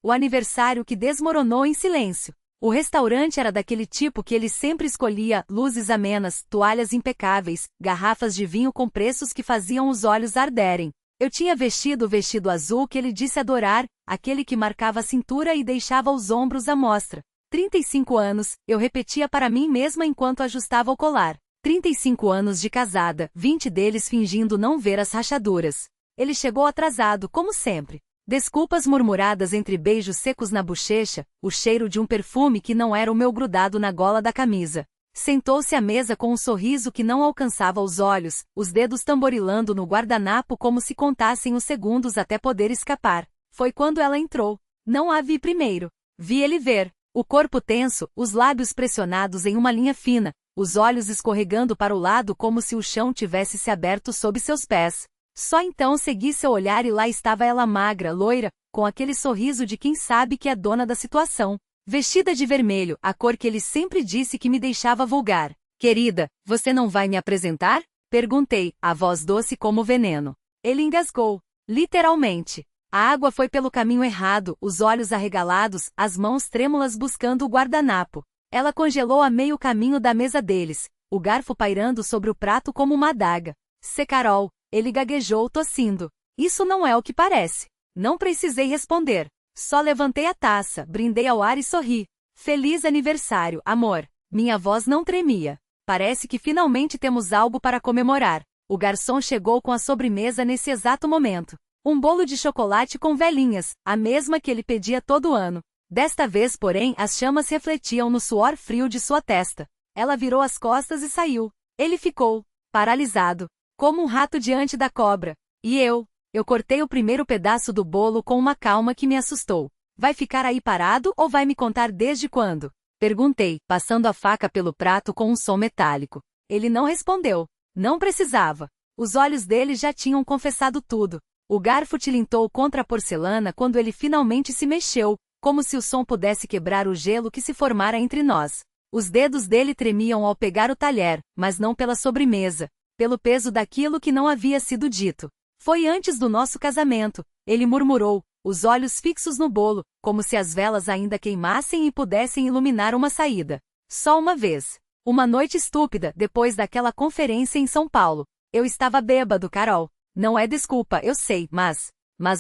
O aniversário que desmoronou em silêncio. O restaurante era daquele tipo que ele sempre escolhia: luzes amenas, toalhas impecáveis, garrafas de vinho com preços que faziam os olhos arderem. Eu tinha vestido o vestido azul que ele disse adorar, aquele que marcava a cintura e deixava os ombros à mostra. 35 anos, eu repetia para mim mesma enquanto ajustava o colar. 35 anos de casada, 20 deles fingindo não ver as rachaduras. Ele chegou atrasado, como sempre. Desculpas murmuradas entre beijos secos na bochecha, o cheiro de um perfume que não era o meu grudado na gola da camisa. Sentou-se à mesa com um sorriso que não alcançava os olhos, os dedos tamborilando no guardanapo como se contassem os segundos até poder escapar. Foi quando ela entrou. Não a vi primeiro. Vi ele ver. O corpo tenso, os lábios pressionados em uma linha fina, os olhos escorregando para o lado como se o chão tivesse se aberto sob seus pés. Só então segui seu olhar e lá estava ela magra, loira, com aquele sorriso de quem sabe que é dona da situação. Vestida de vermelho, a cor que ele sempre disse que me deixava vulgar. Querida, você não vai me apresentar? Perguntei, a voz doce como veneno. Ele engasgou. Literalmente. A água foi pelo caminho errado, os olhos arregalados, as mãos trêmulas buscando o guardanapo. Ela congelou a meio caminho da mesa deles, o garfo pairando sobre o prato como uma adaga. Carol, ele gaguejou tossindo. Isso não é o que parece. Não precisei responder. Só levantei a taça, brindei ao ar e sorri. Feliz aniversário, amor. Minha voz não tremia. Parece que finalmente temos algo para comemorar. O garçom chegou com a sobremesa nesse exato momento. Um bolo de chocolate com velinhas, a mesma que ele pedia todo ano. Desta vez, porém, as chamas refletiam no suor frio de sua testa. Ela virou as costas e saiu. Ele ficou, paralisado, como um rato diante da cobra. E eu cortei o primeiro pedaço do bolo com uma calma que me assustou. Vai ficar aí parado ou vai me contar desde quando? Perguntei, passando a faca pelo prato com um som metálico. Ele não respondeu. Não precisava. Os olhos dele já tinham confessado tudo. O garfo tilintou contra a porcelana quando ele finalmente se mexeu, como se o som pudesse quebrar o gelo que se formara entre nós. Os dedos dele tremiam ao pegar o talher, mas não pela sobremesa, pelo peso daquilo que não havia sido dito. Foi antes do nosso casamento, ele murmurou, os olhos fixos no bolo, como se as velas ainda queimassem e pudessem iluminar uma saída. Só uma vez. Uma noite estúpida, depois daquela conferência em São Paulo. Eu estava bêbado, Carol. Não é desculpa, eu sei, mas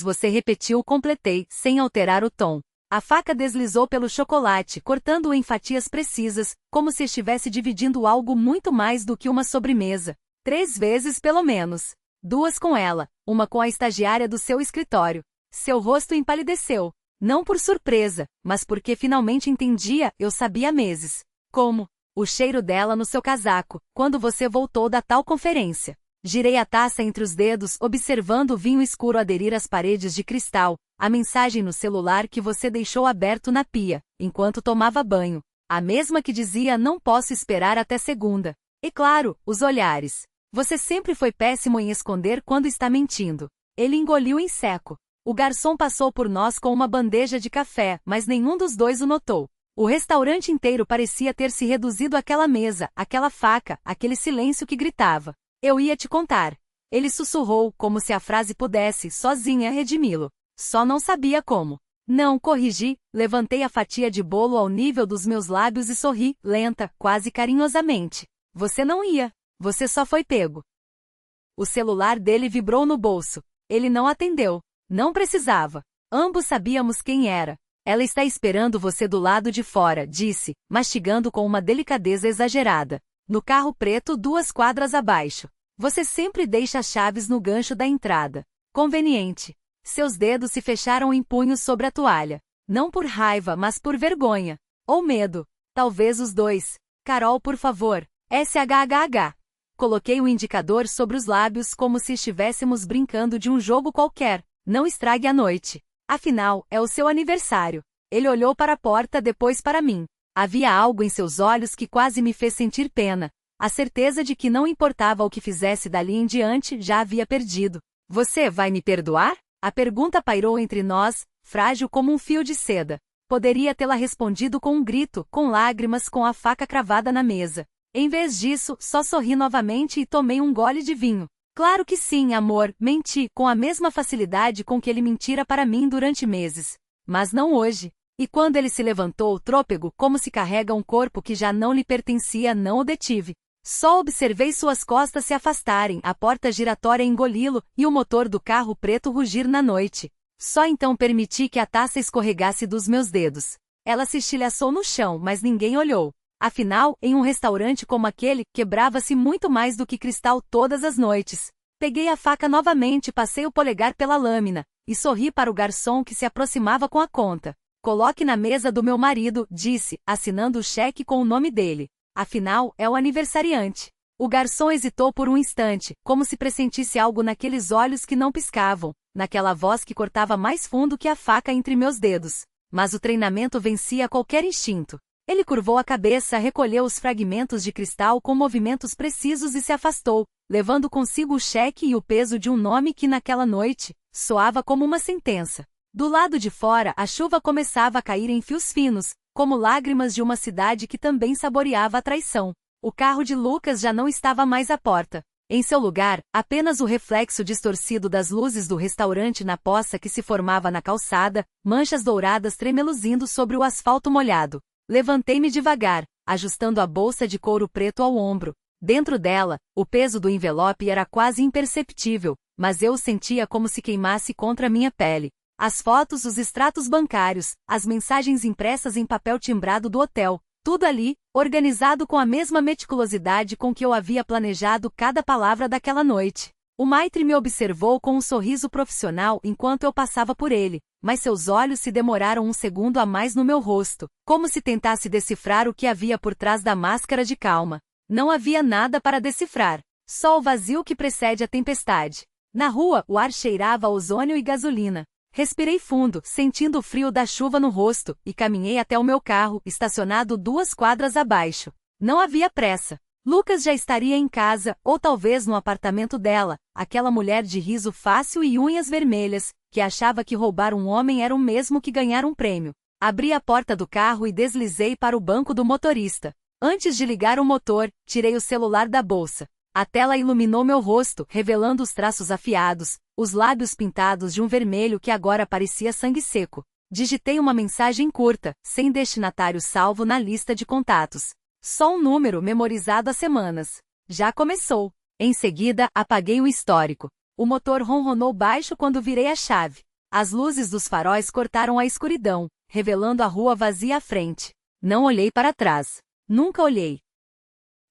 você repetiu, completei, sem alterar o tom. A faca deslizou pelo chocolate, cortando-o em fatias precisas, como se estivesse dividindo algo muito mais do que uma sobremesa. 3 vezes pelo menos. 2 com ela, uma com a estagiária do seu escritório. Seu rosto empalideceu. Não por surpresa, mas porque finalmente entendia, eu sabia há meses. Como? O cheiro dela no seu casaco, quando você voltou da tal conferência. Girei a taça entre os dedos, observando o vinho escuro aderir às paredes de cristal, a mensagem no celular que você deixou aberto na pia, enquanto tomava banho. A mesma que dizia: não posso esperar até segunda. E claro, os olhares. Você sempre foi péssimo em esconder quando está mentindo. Ele engoliu em seco. O garçom passou por nós com uma bandeja de café, mas nenhum dos dois o notou. O restaurante inteiro parecia ter se reduzido àquela mesa, àquela faca, àquele silêncio que gritava. Eu ia te contar. Ele sussurrou, como se a frase pudesse, sozinha, redimi-lo. Só não sabia como. Não, corrigi, levantei a fatia de bolo ao nível dos meus lábios e sorri, lenta, quase carinhosamente. Você não ia. Você só foi pego. O celular dele vibrou no bolso. Ele não atendeu. Não precisava. Ambos sabíamos quem era. Ela está esperando você do lado de fora, disse, mastigando com uma delicadeza exagerada. No carro preto 2 quadras abaixo. Você sempre deixa as chaves no gancho da entrada. Conveniente. Seus dedos se fecharam em punhos sobre a toalha. Não por raiva, mas por vergonha. Ou medo. Talvez os dois. Carol, por favor. SHHH. Coloquei o indicador sobre os lábios como se estivéssemos brincando de um jogo qualquer. Não estrague a noite. Afinal, é o seu aniversário. Ele olhou para a porta, depois para mim. Havia algo em seus olhos que quase me fez sentir pena. A certeza de que não importava o que fizesse dali em diante, já havia perdido. Você vai me perdoar? A pergunta pairou entre nós, frágil como um fio de seda. Poderia tê-la respondido com um grito, com lágrimas, com a faca cravada na mesa. Em vez disso, só sorri novamente e tomei um gole de vinho. Claro que sim, amor, menti, com a mesma facilidade com que ele mentira para mim durante meses. Mas não hoje. E quando ele se levantou, trôpego, como se carrega um corpo que já não lhe pertencia, não o detive. Só observei suas costas se afastarem, a porta giratória engoli-lo e o motor do carro preto rugir na noite. Só então permiti que a taça escorregasse dos meus dedos. Ela se estilhaçou no chão, mas ninguém olhou. Afinal, em um restaurante como aquele, quebrava-se muito mais do que cristal todas as noites. Peguei a faca novamente e passei o polegar pela lâmina, e sorri para o garçom que se aproximava com a conta. Coloque na mesa do meu marido, disse, assinando o cheque com o nome dele. Afinal, é o aniversariante. O garçom hesitou por um instante, como se pressentisse algo naqueles olhos que não piscavam, naquela voz que cortava mais fundo que a faca entre meus dedos. Mas o treinamento vencia qualquer instinto. Ele curvou a cabeça, recolheu os fragmentos de cristal com movimentos precisos e se afastou, levando consigo o cheque e o peso de um nome que naquela noite soava como uma sentença. Do lado de fora, a chuva começava a cair em fios finos, como lágrimas de uma cidade que também saboreava a traição. O carro de Lucas já não estava mais à porta. Em seu lugar, apenas o reflexo distorcido das luzes do restaurante na poça que se formava na calçada, manchas douradas tremeluzindo sobre o asfalto molhado. Levantei-me devagar, ajustando a bolsa de couro preto ao ombro. Dentro dela, o peso do envelope era quase imperceptível, mas eu o sentia como se queimasse contra minha pele. As fotos, os extratos bancários, as mensagens impressas em papel timbrado do hotel, tudo ali, organizado com a mesma meticulosidade com que eu havia planejado cada palavra daquela noite. O maitre me observou com um sorriso profissional enquanto eu passava por ele, mas seus olhos se demoraram um segundo a mais no meu rosto, como se tentasse decifrar o que havia por trás da máscara de calma. Não havia nada para decifrar, só o vazio que precede a tempestade. Na rua, o ar cheirava a ozônio e gasolina. Respirei fundo, sentindo o frio da chuva no rosto, e caminhei até o meu carro, estacionado 2 quadras abaixo. Não havia pressa. Lucas já estaria em casa, ou talvez no apartamento dela, aquela mulher de riso fácil e unhas vermelhas, que achava que roubar um homem era o mesmo que ganhar um prêmio. Abri a porta do carro e deslizei para o banco do motorista. Antes de ligar o motor, tirei o celular da bolsa. A tela iluminou meu rosto, revelando os traços afiados, os lábios pintados de um vermelho que agora parecia sangue seco. Digitei uma mensagem curta, sem destinatário salvo na lista de contatos. Só um número memorizado há semanas. Já começou. Em seguida, apaguei o histórico. O motor ronronou baixo quando virei a chave. As luzes dos faróis cortaram a escuridão, revelando a rua vazia à frente. Não olhei para trás. Nunca olhei.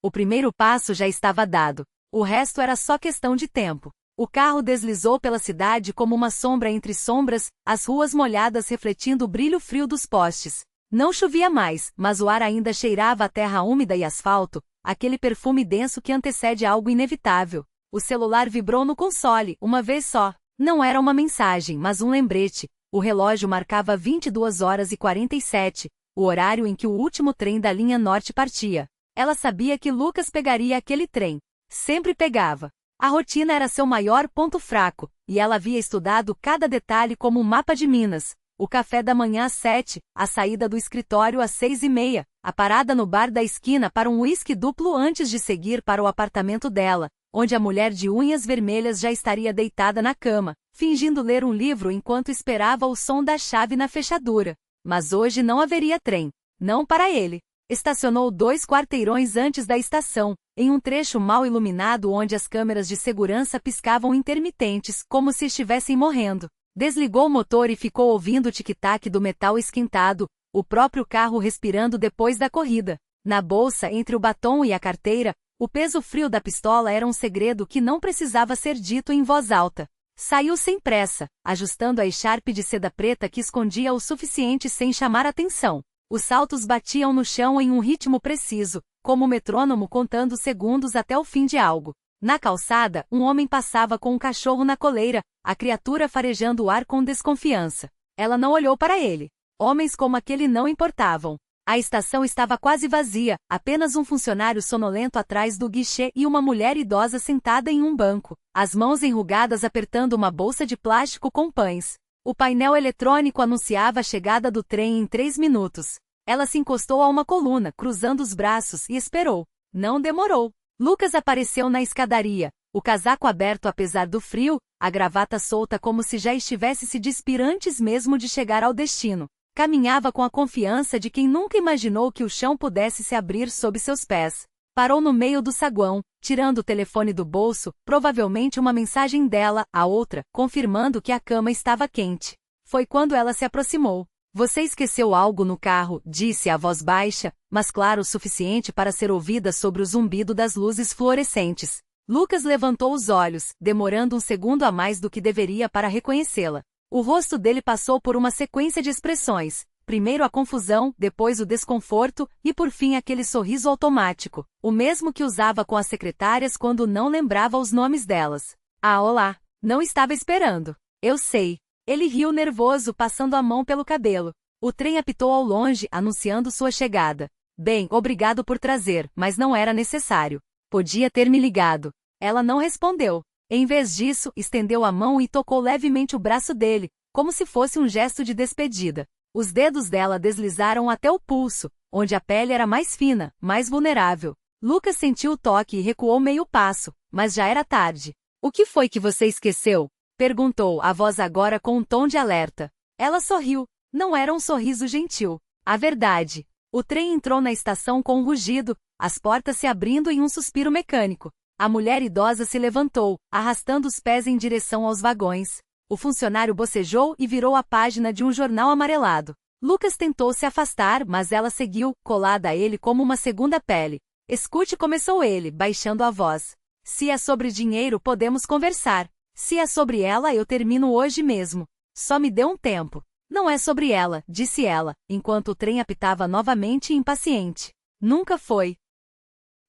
O primeiro passo já estava dado. O resto era só questão de tempo. O carro deslizou pela cidade como uma sombra entre sombras, as ruas molhadas refletindo o brilho frio dos postes. Não chovia mais, mas o ar ainda cheirava a terra úmida e asfalto, aquele perfume denso que antecede algo inevitável. O celular vibrou no console, uma vez só. Não era uma mensagem, mas um lembrete. O relógio marcava 22h47, o horário em que o último trem da linha norte partia. Ela sabia que Lucas pegaria aquele trem. Sempre pegava. A rotina era seu maior ponto fraco, e ela havia estudado cada detalhe como um mapa de Minas. O café da manhã às 7, a saída do escritório às 6h30, a parada no bar da esquina para um uísque duplo antes de seguir para o apartamento dela, onde a mulher de unhas vermelhas já estaria deitada na cama, fingindo ler um livro enquanto esperava o som da chave na fechadura. Mas hoje não haveria trem. Não para ele. Estacionou 2 quarteirões antes da estação, em um trecho mal iluminado onde as câmeras de segurança piscavam intermitentes, como se estivessem morrendo. Desligou o motor e ficou ouvindo o tic-tac do metal esquentado, o próprio carro respirando depois da corrida. Na bolsa, entre o batom e a carteira, o peso frio da pistola era um segredo que não precisava ser dito em voz alta. Saiu sem pressa, ajustando a echarpe de seda preta que escondia o suficiente sem chamar atenção. Os saltos batiam no chão em um ritmo preciso, como o metrônomo contando segundos até o fim de algo. Na calçada, um homem passava com um cachorro na coleira, a criatura farejando o ar com desconfiança. Ela não olhou para ele. Homens como aquele não importavam. A estação estava quase vazia, apenas um funcionário sonolento atrás do guichê e uma mulher idosa sentada em um banco, as mãos enrugadas apertando uma bolsa de plástico com pães. O painel eletrônico anunciava a chegada do trem em 3 minutos. Ela se encostou a uma coluna, cruzando os braços, e esperou. Não demorou. Lucas apareceu na escadaria. o casaco aberto apesar do frio, a gravata solta como se já estivesse se despir antes mesmo de chegar ao destino. Caminhava com a confiança de quem nunca imaginou que o chão pudesse se abrir sob seus pés. Parou no meio do saguão, tirando o telefone do bolso, provavelmente uma mensagem dela, a outra, confirmando que a cama estava quente. Foi quando ela se aproximou. Você esqueceu algo no carro, disse a voz baixa, mas claro o suficiente para ser ouvida sobre o zumbido das luzes fluorescentes. Lucas levantou os olhos, demorando um segundo a mais do que deveria para reconhecê-la. O rosto dele passou por uma sequência de expressões. Primeiro a confusão, depois o desconforto, e por fim aquele sorriso automático, o mesmo que usava com as secretárias quando não lembrava os nomes delas. Ah, olá! Não estava esperando. Eu sei. Ele riu nervoso, passando a mão pelo cabelo. O trem apitou ao longe, anunciando sua chegada. Bem, obrigado por trazer, mas não era necessário. Podia ter me ligado. Ela não respondeu. Em vez disso, estendeu a mão e tocou levemente o braço dele, como se fosse um gesto de despedida. Os dedos dela deslizaram até o pulso, onde a pele era mais fina, mais vulnerável. Lucas sentiu o toque e recuou meio passo, mas já era tarde. O que foi que você esqueceu? Perguntou, a voz agora com um tom de alerta. Ela sorriu. Não era um sorriso gentil. A verdade. O trem entrou na estação com um rugido, as portas se abrindo em um suspiro mecânico. A mulher idosa se levantou, arrastando os pés em direção aos vagões. O funcionário bocejou e virou a página de um jornal amarelado. Lucas tentou se afastar, mas ela seguiu, colada a ele como uma segunda pele. Escute, começou ele, baixando a voz. Se é sobre dinheiro, podemos conversar. Se é sobre ela, eu termino hoje mesmo. Só me dê um tempo. Não é sobre ela, disse ela, enquanto o trem apitava novamente impaciente. Nunca foi.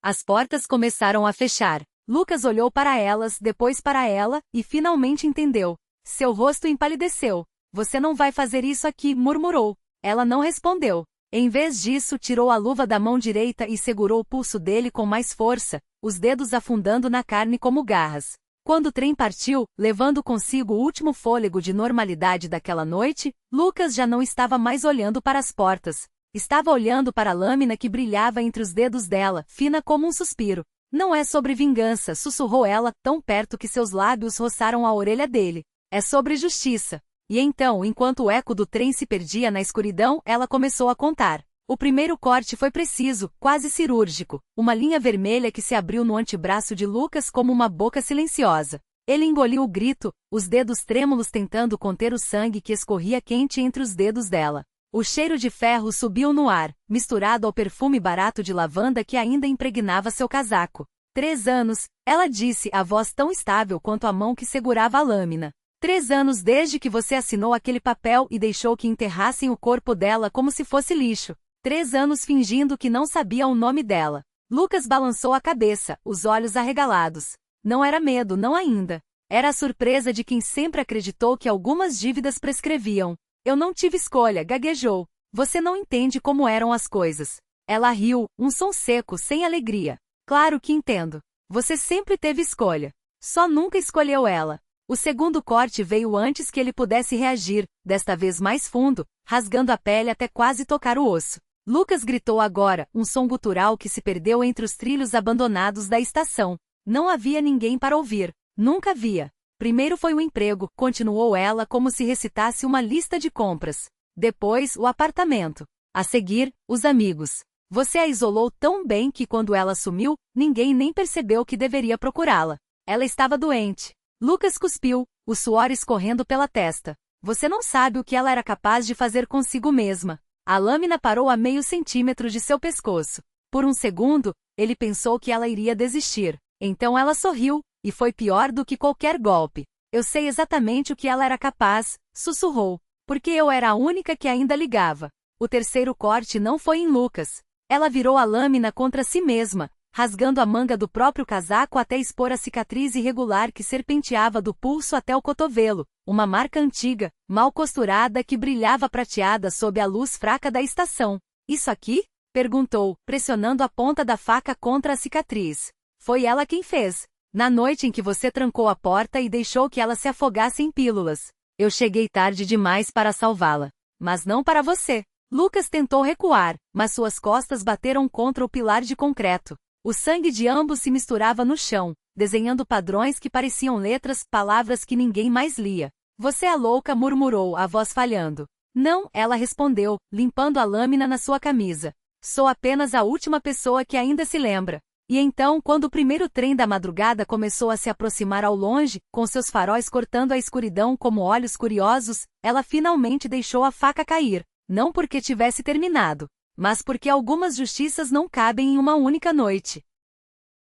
As portas começaram a fechar. Lucas olhou para elas, depois para ela, e finalmente entendeu. Seu rosto empalideceu. Você não vai fazer isso aqui, murmurou. Ela não respondeu. Em vez disso, tirou a luva da mão direita e segurou o pulso dele com mais força, os dedos afundando na carne como garras. Quando o trem partiu, levando consigo o último fôlego de normalidade daquela noite, Lucas já não estava mais olhando para as portas. Estava olhando para a lâmina que brilhava entre os dedos dela, fina como um suspiro. Não é sobre vingança, sussurrou ela, tão perto que seus lábios roçaram a orelha dele. É sobre justiça. E então, enquanto o eco do trem se perdia na escuridão, ela começou a contar. O primeiro corte foi preciso, quase cirúrgico, uma linha vermelha que se abriu no antebraço de Lucas como uma boca silenciosa. Ele engoliu o grito, os dedos trêmulos tentando conter o sangue que escorria quente entre os dedos dela. O cheiro de ferro subiu no ar, misturado ao perfume barato de lavanda que ainda impregnava seu casaco. 3 anos, ela disse, a voz tão estável quanto a mão que segurava a lâmina. 3 anos desde que você assinou aquele papel e deixou que enterrassem o corpo dela como se fosse lixo. 3 anos fingindo que não sabia o nome dela. Lucas balançou a cabeça, os olhos arregalados. Não era medo, não ainda. Era a surpresa de quem sempre acreditou que algumas dívidas prescreviam. Eu não tive escolha, gaguejou. Você não entende como eram as coisas. Ela riu, um som seco, sem alegria. Claro que entendo. Você sempre teve escolha. Só nunca escolheu ela. O segundo corte veio antes que ele pudesse reagir, desta vez mais fundo, rasgando a pele até quase tocar o osso. Lucas gritou agora, um som gutural que se perdeu entre os trilhos abandonados da estação. Não havia ninguém para ouvir. Nunca havia. Primeiro foi o emprego, continuou ela como se recitasse uma lista de compras. Depois, o apartamento. A seguir, os amigos. Você a isolou tão bem que quando ela sumiu, ninguém nem percebeu que deveria procurá-la. Ela estava doente. Lucas cuspiu, o suor escorrendo pela testa. Você não sabe o que ela era capaz de fazer consigo mesma. A lâmina parou a meio centímetro de seu pescoço. Por um segundo, ele pensou que ela iria desistir. Então ela sorriu, e foi pior do que qualquer golpe. Eu sei exatamente o que ela era capaz, sussurrou. Porque eu era a única que ainda ligava. O terceiro corte não foi em Lucas. Ela virou a lâmina contra si mesma, rasgando a manga do próprio casaco até expor a cicatriz irregular que serpenteava do pulso até o cotovelo, uma marca antiga, mal costurada que brilhava prateada sob a luz fraca da estação. Isso aqui? Perguntou, pressionando a ponta da faca contra a cicatriz. Foi ela quem fez. Na noite em que você trancou a porta e deixou que ela se afogasse em pílulas. Eu cheguei tarde demais para salvá-la. Mas não para você. Lucas tentou recuar, mas suas costas bateram contra o pilar de concreto. O sangue de ambos se misturava no chão. desenhando padrões que pareciam letras, palavras que ninguém mais lia. Você é louca, murmurou, a voz falhando. Não, ela respondeu, limpando a lâmina na sua camisa. Sou apenas a última pessoa que ainda se lembra. E então, quando o primeiro trem da madrugada começou a se aproximar ao longe, com seus faróis cortando a escuridão como olhos curiosos, ela finalmente deixou a faca cair. Não porque tivesse terminado, mas porque algumas justiças não cabem em uma única noite.